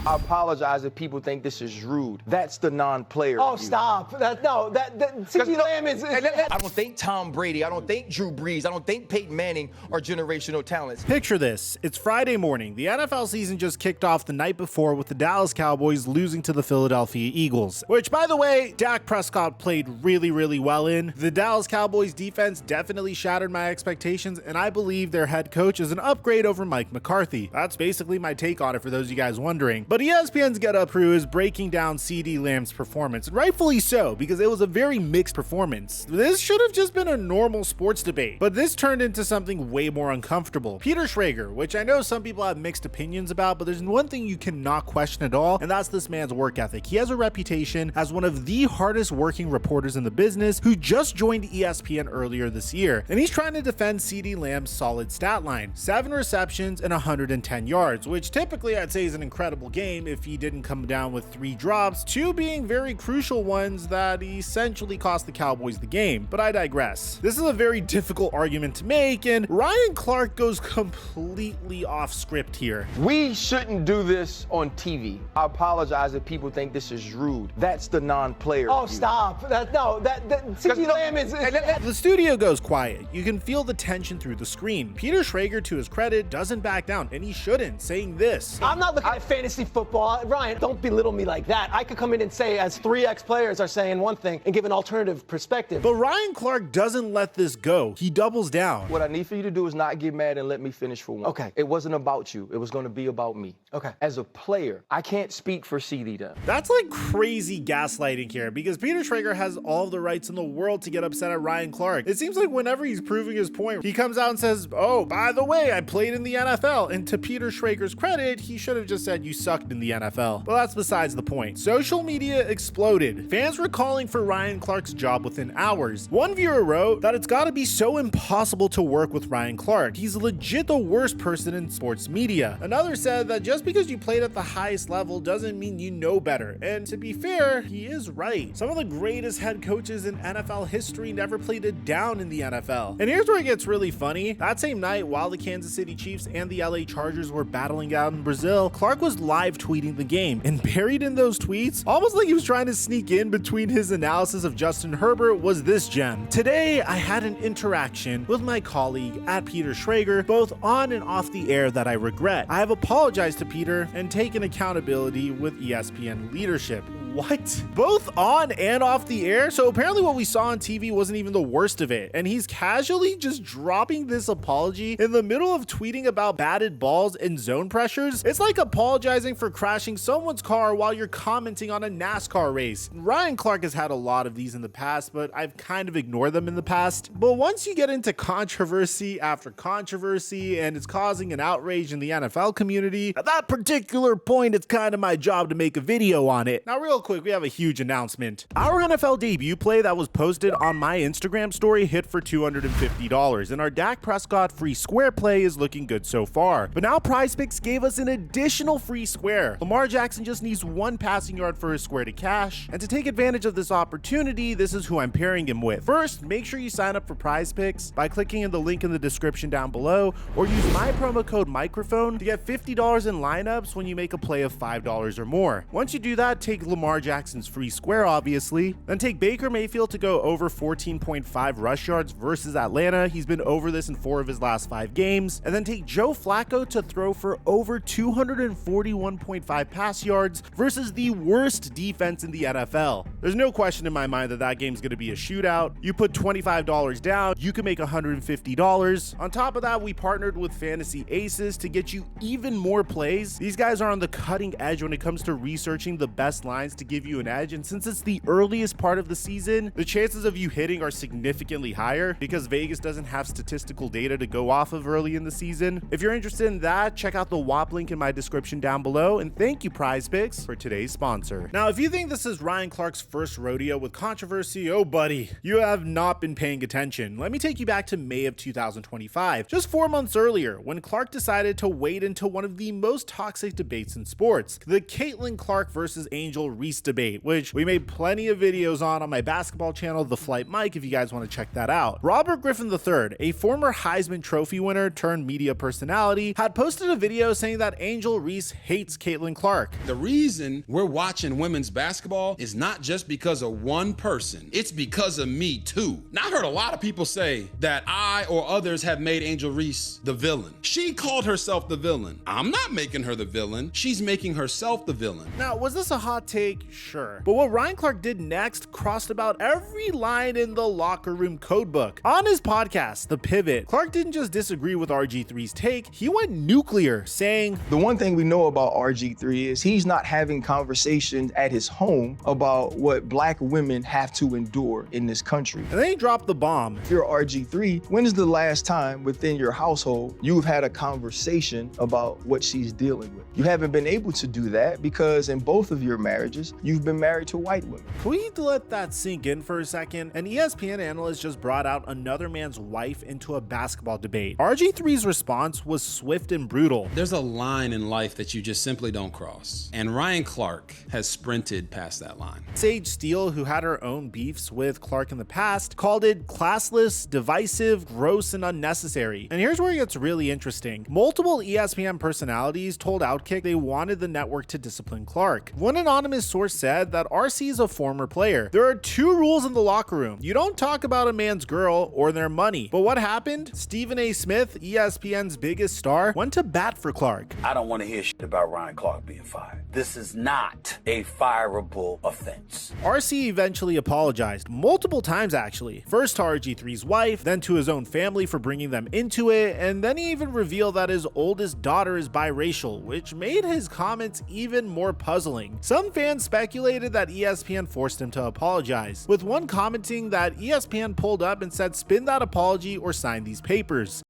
I apologize if people think this is rude. That's the non-player. Oh, stop. CeeDee Lamb is... I don't think Tom Brady, I don't think Drew Brees, I don't think Peyton Manning are generational talents. Picture this. It's Friday morning. The NFL season just kicked off the night before with the Dallas Cowboys losing to the Philadelphia Eagles, which, by the way, Dak Prescott played really well in. The Dallas Cowboys defense definitely shattered my expectations, and I believe their head coach is an upgrade over Mike McCarthy. That's basically my take on it for those of you guys wondering. But ESPN's Get Up crew is breaking down CeeDee Lamb's performance, and rightfully so, because it was a very mixed performance. This should have just been a normal sports debate, but this turned into something way more uncomfortable. Peter Schrager, which I know some people have mixed opinions about, but there's one thing you cannot question at all, and that's this man's work ethic. He has a reputation as one of the hardest working reporters in the business who just joined ESPN earlier this year, and he's trying to defend CeeDee Lamb's solid stat line: 7 receptions and 110 yards, which typically I'd say is an incredible game if he didn't come down with 3 drops, 2 being very crucial ones that essentially cost the Cowboys the game. But I digress. This is a very difficult argument to make, and Ryan Clark goes completely off script here. We shouldn't do this on TV. I apologize if people think this is rude. That's the non-player. Oh, stop. CeeDee Lamb is... The studio goes quiet. You can feel the tension through the screen. Peter Schrager, to his credit, doesn't back down, and he shouldn't, saying this: I'm not looking at fantasy football. Ryan, don't belittle me like that. I could come in and say, as 3 ex-players are saying one thing, and give an alternative perspective. But Ryan Clark doesn't let this go. He doubles down. What I need for you to do is not get mad and let me finish for one. Okay. It wasn't about you. It was going to be about me. Okay. As a player, I can't speak for CeeDee Lamb. That's like crazy gaslighting here, because Peter Schrager has all the rights in the world to get upset at Ryan Clark. It seems like whenever he's proving his point, he comes out and says, oh, by the way, I played in the NFL. And to Peter Schrager's credit, he should have just said you sucked in the NFL. But that's besides the point. Social media exploded. Fans were calling for Ryan Clark's job within hours. One viewer wrote that it's gotta be so impossible to work with Ryan Clark. He's legit the worst person in sports media. Another said that just because you played at the highest level doesn't mean you know better. And to be fair, he is right. Some of the greatest head coaches in NFL history never played it down in the NFL. And here's where it gets really funny. That same night, while the Kansas City Chiefs and the LA Chargers were battling out in Brazil, Clark was live tweeting the game, and buried in those tweets, almost like he was trying to sneak in between his analysis of Justin Herbert, was this gem: today, I had an interaction with my colleague at Peter Schrager, both on and off the air, that I regret. I have apologized to Peter and taken accountability with ESPN leadership. What? Both on and off the air? So apparently what we saw on TV wasn't even the worst of it, and he's casually just dropping this apology in the middle of tweeting about batted balls and zone pressures. It's like apologizing for crashing someone's car while you're commenting on a NASCAR race. Ryan Clark has had a lot of these in the past, but I've kind of ignored them in the past. But once you get into controversy after controversy and it's causing an outrage in the NFL community, at that particular point, it's kind of my job to make a video on it. Now, real quick, we have a huge announcement. Our NFL debut play that was posted on my Instagram story hit for $250, and our Dak Prescott free square play is looking good so far. But now PrizePicks gave us an additional free square. Lamar Jackson just needs 1 passing yard for his square to cash, and to take advantage of this opportunity, this is who I'm pairing him with. First, make sure you sign up for PrizePicks by clicking in the link in the description down below, or use my promo code Mikerophone to get $50 in lineups when you make a play of $5 or more. Once you do that, take Lamar Jackson's free square, obviously. Then take Baker Mayfield to go over 14.5 rush yards versus Atlanta. He's been over this in 4 of his last 5 games. And then take Joe Flacco to throw for over 241.5 pass yards versus the worst defense in the NFL. There's no question in my mind that that game's going to be a shootout. You put $25 down, you can make $150. On top of that, we partnered with Fantasy Aces to get you even more plays. These guys are on the cutting edge when it comes to researching the best lines to give you an edge, and since it's the earliest part of the season, the chances of you hitting are significantly higher because Vegas doesn't have statistical data to go off of early in the season. If you're interested in that, check out the WAP link in my description down below, and thank you PrizePicks for today's sponsor. Now, if you think this is Ryan Clark's first rodeo with controversy, oh buddy, you have not been paying attention. Let me take you back to May of 2025, just 4 months earlier, when Clark decided to wade into one of the most toxic debates in sports, the Caitlin Clark versus Angel Reese debate, which we made plenty of videos on my basketball channel, The Flight Mike, if you guys want to check that out. Robert Griffin III, a former Heisman Trophy winner turned media personality, had posted a video saying that Angel Reese hates teammates Caitlin Clark. The reason we're watching women's basketball is not just because of one person. It's because of me too. Now, I heard a lot of people say that I or others have made Angel Reese the villain. She called herself the villain. I'm not making her the villain. She's making herself the villain. Now, was this a hot take? Sure. But what Ryan Clark did next crossed about every line in the locker room codebook. On his podcast, The Pivot, Clark didn't just disagree with RG3's take, he went nuclear, saying, The one thing we know about RG3 is he's not having conversations at his home about what black women have to endure in this country. and then he dropped the bomb. If you're RG3, when is the last time within your household you've had a conversation about what she's dealing with? You haven't been able to do that because in both of your marriages, you've been married to white women. Can we let that sink in for a second? An ESPN analyst just brought out another man's wife into a basketball debate. RG3's response was swift and brutal. There's a line in life that you just simply don't cross. And Ryan Clark has sprinted past that line. Sage Steele, who had her own beefs with Clark in the past, called it classless, divisive, gross, and unnecessary. And here's where it gets really interesting. Multiple ESPN personalities told Outkick they wanted the network to discipline Clark. One anonymous source said that RC is a former player. There are two rules in the locker room. You don't talk about a man's girl or their money. But what happened? Stephen A. Smith, ESPN's biggest star, went to bat for Clark. I don't want to hear shit about Ryan Clark being fired. This is not a fireable offense. RC eventually apologized, multiple times actually. First to RG3's wife, then to his own family for bringing them into it, and then he even revealed that his oldest daughter is biracial, which made his comments even more puzzling. Some fans speculated that ESPN forced him to apologize, with one commenting that ESPN pulled up and said spin that apology or sign these papers.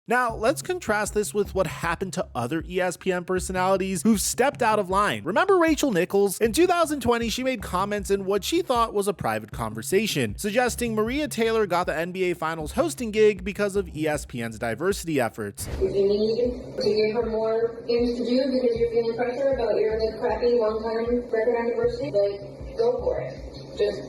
Now, let's contrast this with what happened to other ESPN personalities who've stepped out of line. Remember Rachel Nichols? In 2020, she made comments in what she thought was a private conversation, suggesting Maria Taylor got the NBA Finals hosting gig because of ESPN's diversity efforts. If you need to give her more things to do because you're feeling pressure about your crappy one-time record on diversity, like, go for it. Just,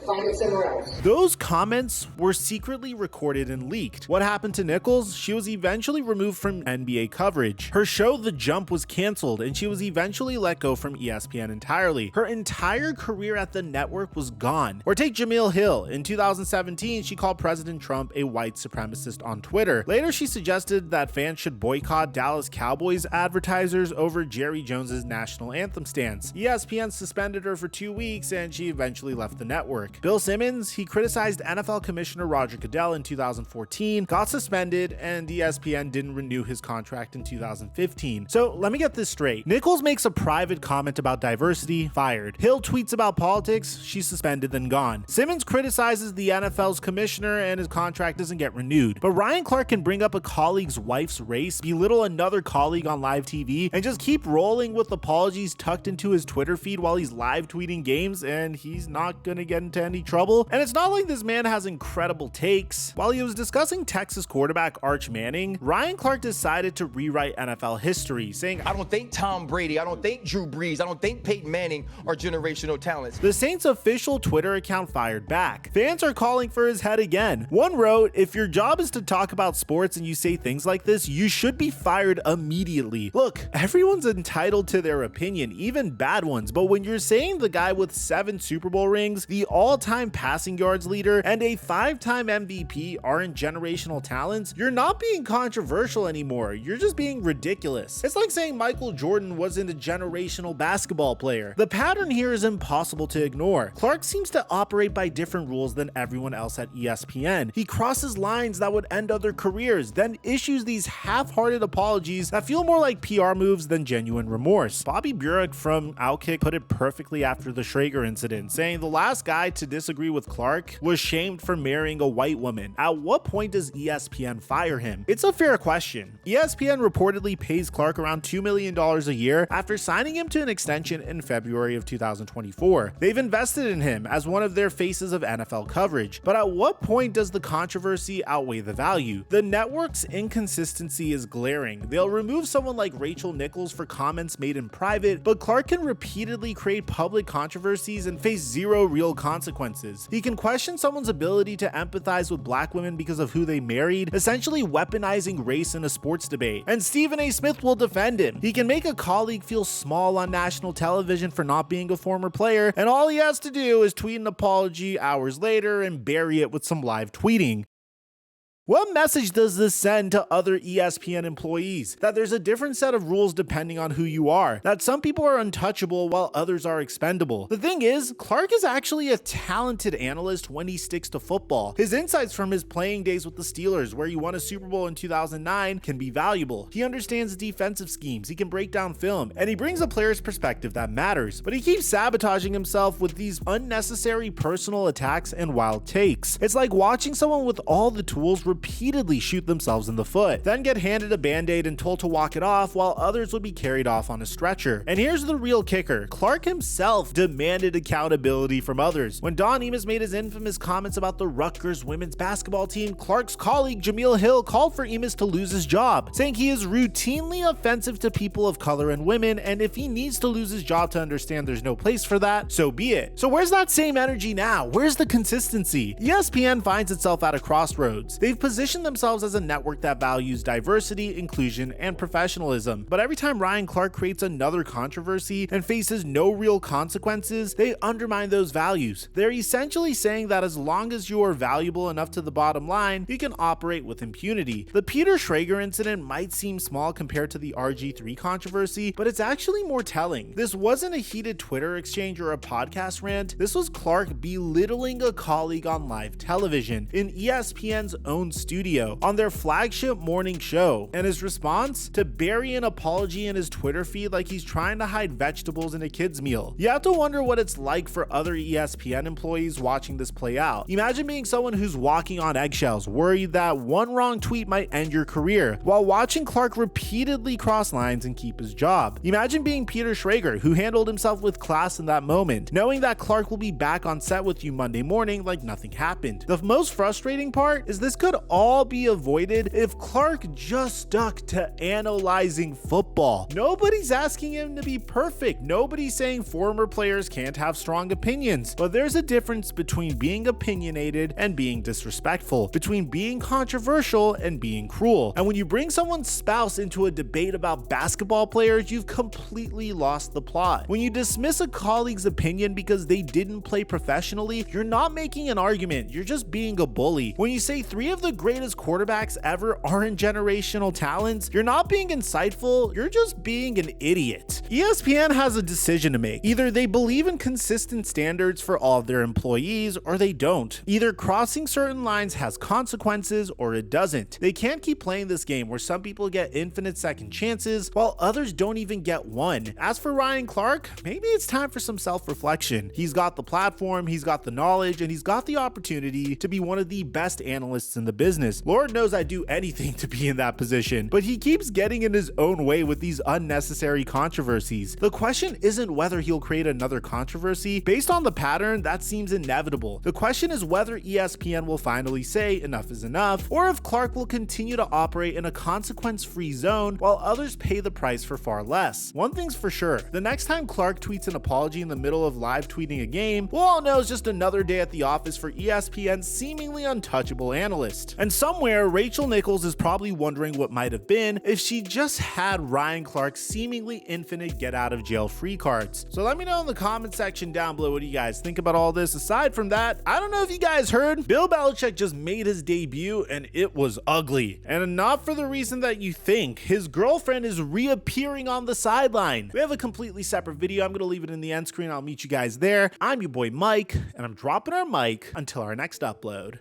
find it somewhere else. Those comments were secretly recorded and leaked. What happened to Nichols? She was eventually removed from NBA coverage. Her show The Jump was canceled and she was eventually let go from ESPN entirely. Her entire career at the network was gone. Or take Jamil Hill. In 2017, she called President Trump a white supremacist on Twitter. Later, she suggested that fans should boycott Dallas Cowboys advertisers over Jerry Jones's national anthem stance. ESPN suspended her for 2 weeks and she eventually left the network. Bill Simmons, he criticized NFL Commissioner Roger Goodell in 2014, got suspended, and ESPN didn't renew his contract in 2015. So let me get this straight. Nichols makes a private comment about diversity, fired. Hill tweets about politics, she's suspended, then gone. Simmons criticizes the NFL's commissioner and his contract doesn't get renewed. But Ryan Clark can bring up a colleague's wife's race, belittle another colleague on live TV, and just keep rolling with apologies tucked into his Twitter feed while he's live tweeting games, and he's not gonna get into any trouble. And it's not like this man has incredible takes. While he was discussing Texas quarterback Arch Manning, Ryan Clark decided to rewrite NFL history, saying, I don't think Tom Brady, I don't think Drew Brees, I don't think Peyton Manning are generational talents. The Saints' official Twitter account fired back. Fans are calling for his head again. One wrote, if your job is to talk about sports and you say things like this, you should be fired immediately. Look, everyone's entitled to their opinion, even bad ones, but when you're saying the guy with 7 Super Bowl rings, the all-time passing yards leader, and a 5-time MVP aren't generational talents, you're not being controversial anymore. You're just being ridiculous. It's like saying Michael Jordan wasn't a generational basketball player. The pattern here is impossible to ignore. Clark seems to operate by different rules than everyone else at ESPN. He crosses lines that would end other careers, then issues these half-hearted apologies that feel more like PR moves than genuine remorse. Bobby Burek from Outkick put it perfectly after the Schrager incident, saying the last guy to disagree with Clark was shamed for marrying a white woman. At what point does ESPN fire him? It's a fair question. ESPN reportedly pays Clark around $2 million a year after signing him to an extension in February of 2024. They've invested in him as one of their faces of NFL coverage. But at what point does the controversy outweigh the value? The network's inconsistency is glaring. They'll remove someone like Rachel Nichols for comments made in private, but Clark can repeatedly create public controversies and face zero zero real consequences. He can question someone's ability to empathize with black women because of who they married, essentially weaponizing race in a sports debate. And Stephen A. Smith will defend him. He can make a colleague feel small on national television for not being a former player, and all he has to do is tweet an apology hours later and bury it with some live tweeting. What message does this send to other ESPN employees? That there's a different set of rules depending on who you are. That some people are untouchable while others are expendable. The thing is, Clark is actually a talented analyst when he sticks to football. His insights from his playing days with the Steelers, where he won a Super Bowl in 2009, can be valuable. He understands defensive schemes, he can break down film, and he brings a player's perspective that matters. But he keeps sabotaging himself with these unnecessary personal attacks and wild takes. It's like watching someone with all the tools repeatedly shoot themselves in the foot, then get handed a band-aid and told to walk it off while others would be carried off on a stretcher. And here's the real kicker. Clark himself demanded accountability from others. When Don Emus made his infamous comments about the Rutgers women's basketball team, Clark's colleague Jameel Hill called for Emus to lose his job, saying he is routinely offensive to people of color and women, and if he needs to lose his job to understand there's no place for that, so be it. So where's that same energy now? Where's the consistency? ESPN finds itself at a crossroads. They've positioned themselves as a network that values diversity, inclusion, and professionalism. But every time Ryan Clark creates another controversy and faces no real consequences, they undermine those values. They're essentially saying that as long as you are valuable enough to the bottom line, you can operate with impunity. The Peter Schrager incident might seem small compared to the RG3 controversy, but it's actually more telling. This wasn't a heated Twitter exchange or a podcast rant. This was Clark belittling a colleague on live television in ESPN's own studio on their flagship morning show, and his response to bury an apology in his Twitter feed like he's trying to hide vegetables in a kid's meal. You have to wonder what it's like for other ESPN employees watching this play out. Imagine being someone who's walking on eggshells, worried that one wrong tweet might end your career, while watching Clark repeatedly cross lines and keep his job. Imagine being Peter Schrager, who handled himself with class in that moment, knowing that Clark will be back on set with you Monday morning like nothing happened. The most frustrating part is this could all be avoided if Clark just stuck to analyzing football. Nobody's asking him to be perfect. Nobody's saying former players can't have strong opinions. But there's a difference between being opinionated and being disrespectful, between being controversial and being cruel. And when you bring someone's spouse into a debate about basketball players, you've completely lost the plot. When you dismiss a colleague's opinion because they didn't play professionally, you're not making an argument, you're just being a bully. When you say three of the greatest quarterbacks ever aren't generational talents, you're not being insightful, you're just being an idiot. ESPN has a decision to make. Either they believe in consistent standards for all of their employees, or they don't. Either crossing certain lines has consequences, or it doesn't. They can't keep playing this game where some people get infinite second chances, while others don't even get one. As for Ryan Clark, maybe it's time for some self-reflection. He's got the platform, he's got the knowledge, and he's got the opportunity to be one of the best analysts in the business. Lord knows I'd do anything to be in that position, but he keeps getting in his own way with these unnecessary controversies. The question isn't whether he'll create another controversy. Based on the pattern, that seems inevitable. The question is whether ESPN will finally say enough is enough, or if Clark will continue to operate in a consequence-free zone while others pay the price for far less. One thing's for sure, the next time Clark tweets an apology in the middle of live tweeting a game, we'll all know it's just another day at the office for ESPN's seemingly untouchable analyst. And somewhere, Rachel Nichols is probably wondering what might have been if she just had Ryan Clark's seemingly infinite get out of jail free cards. So let me know in the comment section down below, what do you guys think about all this? Aside from that, I don't know if you guys heard, Bill Belichick just made his debut and it was ugly. And not for the reason that you think. His girlfriend is reappearing on the sideline. We have a completely separate video. I'm gonna leave it in the end screen. I'll meet you guys there. I'm your boy Mike, and I'm dropping our mic until our next upload.